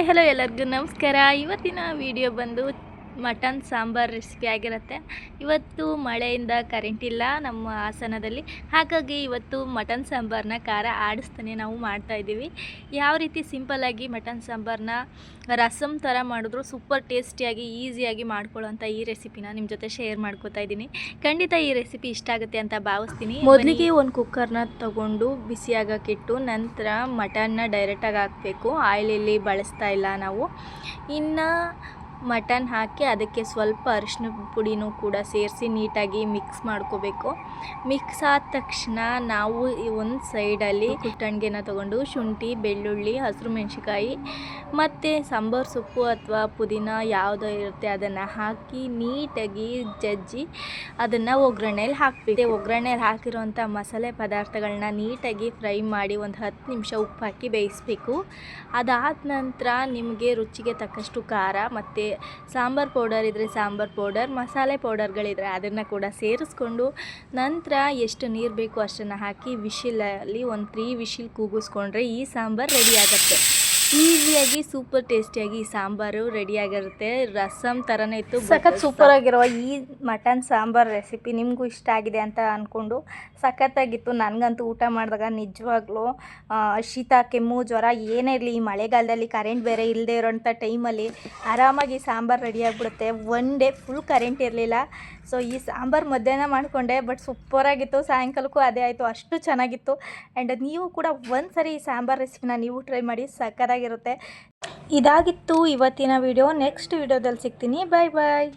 Hi hello ಎಲ್ಲರಿಗೂ ನಮಸ್ಕಾರ. ಇವತ್ತಿನ ವಿಡಿಯೋ ಬಂದು ಮಟನ್ ಸಾಂಬಾರ್ ರೆಸಿಪಿ ಆಗಿರುತ್ತೆ. ಇವತ್ತು ಮಳೆಯಿಂದ ಕರೆಂಟ್ ಇಲ್ಲ ನಮ್ಮ ಹಾಸನದಲ್ಲಿ, ಹಾಗಾಗಿ ಇವತ್ತು ಮಟನ್ ಸಾಂಬಾರನ್ನ ಖಾರ ಆಡಿಸ್ತಾನೆ ನಾವು ಮಾಡ್ತಾಯಿದ್ದೀವಿ. ಯಾವ ರೀತಿ ಸಿಂಪಲ್ಲಾಗಿ ಮಟನ್ ಸಾಂಬಾರನ್ನ ರಸಮ್ ಥರ ಮಾಡಿದ್ರು ಸೂಪರ್ ಟೇಸ್ಟಿಯಾಗಿ ಈಸಿಯಾಗಿ ಮಾಡ್ಕೊಳ್ಳೋಂಥ ಈ ರೆಸಿಪಿನ ನಿಮ್ಮ ಜೊತೆ ಶೇರ್ ಮಾಡ್ಕೋತಾ ಇದ್ದೀನಿ. ಖಂಡಿತ ಈ ರೆಸಿಪಿ ಇಷ್ಟ ಆಗುತ್ತೆ ಅಂತ ಭಾವಿಸ್ತೀನಿ. ಮೊದಲಿಗೆ ಒಂದು ಕುಕ್ಕರ್ನ ತಗೊಂಡು ಬಿಸಿಯಾಗಕ್ಕಿಟ್ಟು ನಂತರ ಮಟನ್ನ ಡೈರೆಕ್ಟಾಗಿ ಹಾಕಬೇಕು. ಆಯಿಲ್ ಇಲ್ಲಿ ಬಳಸ್ತಾ ಇಲ್ಲ ನಾವು. ಇನ್ನು ಮಟನ್ ಹಾಕಿ ಅದಕ್ಕೆ ಸ್ವಲ್ಪ ಅರಿಶಿನ ಪುಡಿನೂ ಕೂಡ ಸೇರಿಸಿ ನೀಟಾಗಿ ಮಿಕ್ಸ್ ಮಾಡ್ಕೋಬೇಕು. ಮಿಕ್ಸ್ ಆದ ತಕ್ಷಣ ನಾವು ಒಂದು ಸೈಡಲ್ಲಿ ಕುಟ್ಟಣಿಗೆನ ತೊಗೊಂಡು ಶುಂಠಿ, ಬೆಳ್ಳುಳ್ಳಿ, ಹಸಿರು ಮೆಣಸಿಕಾಯಿ ಮತ್ತು ಸಾಂಬಾರು ಸೊಪ್ಪು ಅಥವಾ ಪುದೀನ ಯಾವುದೋ ಇರುತ್ತೆ ಅದನ್ನು ಹಾಕಿ ನೀಟಾಗಿ ಜಜ್ಜಿ ಅದನ್ನು ಒಗ್ಗರಣೆಯಲ್ಲಿ ಹಾಕಬೇಕು. ಒಗ್ಗರಣೆಯಲ್ಲಿ ಹಾಕಿರೋಂಥ ಮಸಾಲೆ ಪದಾರ್ಥಗಳನ್ನ ನೀಟಾಗಿ ಫ್ರೈ ಮಾಡಿ ಒಂದು 10 ನಿಮಿಷ ಉಪ್ಪು ಹಾಕಿ ಬೇಯಿಸಬೇಕು. ಅದಾದ ನಂತರ ನಿಮಗೆ ರುಚಿಗೆ ತಕ್ಕಷ್ಟು ಖಾರ ಮತ್ತು ಸಾಂಬಾರು ಪೌಡರ್ ಇದ್ದರೆ ಸಾಂಬಾರು ಪೌಡರ್, ಮಸಾಲೆ ಪೌಡರ್ಗಳಿದ್ರೆ ಅದನ್ನು ಕೂಡ ಸೇರಿಸ್ಕೊಂಡು ನಂತರ ಎಷ್ಟು ನೀರು ಬೇಕು ಅಷ್ಟನ್ನು ಹಾಕಿ ವಿಶಿಲಲ್ಲಿ ಒಂದು 3 ವಿಶಿಲ್ ಕೂಗಿಸ್ಕೊಂಡ್ರೆ ಈ ಸಾಂಬಾರು ರೆಡಿ ಆಗುತ್ತೆ. ಈಸಿಯಾಗಿ ಸೂಪರ್ ಟೇಸ್ಟಿಯಾಗಿ ಈ ಸಾಂಬಾರು ರೆಡಿಯಾಗಿರುತ್ತೆ. ರಸಮ್ ಥರನೇ ಇತ್ತು. ಸಖತ್ ಸೂಪರಾಗಿರೋ ಈ ಮಟನ್ ಸಾಂಬಾರು ರೆಸಿಪಿ ನಿಮಗೂ ಇಷ್ಟ ಆಗಿದೆ ಅಂತ ಅಂದ್ಕೊಂಡು ಸಖತ್ತಾಗಿತ್ತು. ನನಗಂತೂ ಊಟ ಮಾಡಿದಾಗ ನಿಜವಾಗ್ಲೂ ಶೀತ, ಕೆಮ್ಮು, ಜ್ವರ ಏನೇ ಇರಲಿ ಈ ಮಳೆಗಾಲದಲ್ಲಿ ಕರೆಂಟ್ ಬೇರೆ ಇಲ್ಲದೆ ಇರೋಂಥ ಟೈಮಲ್ಲಿ ಆರಾಮಾಗಿ ಸಾಂಬಾರು ರೆಡಿಯಾಗಿಬಿಡುತ್ತೆ. ಒನ್ ಡೇ ಫುಲ್ ಕರೆಂಟ್ ಇರಲಿಲ್ಲ. ಸೊ ಈ ಸಾಂಬಾರು ಮಧ್ಯಾಹ್ನ ಮಾಡಿಕೊಂಡೆ, ಬಟ್ ಸೂಪರಾಗಿತ್ತು. ಸಾಯಂಕಾಲಕ್ಕೂ ಅದೇ ಆಯಿತು, ಅಷ್ಟು ಚೆನ್ನಾಗಿತ್ತು. ಆ್ಯಂಡ್ ನೀವು ಕೂಡ ಒಂದು ಸರಿ ಈ ಸಾಂಬಾರು ರೆಸಿಪಿನ ನೀವು ಟ್ರೈ ಮಾಡಿ, ಸಕ್ಕತ್ತಾಗಿರುತ್ತೆ. ಇದಾಗಿತ್ತು ಇವತ್ತಿನ ವಿಡಿಯೋ. ನೆಕ್ಸ್ಟ್ ವಿಡಿಯೋದಲ್ಲಿ ಸಿಗ್ತೀನಿ. ಬಾಯ್ ಬಾಯ್.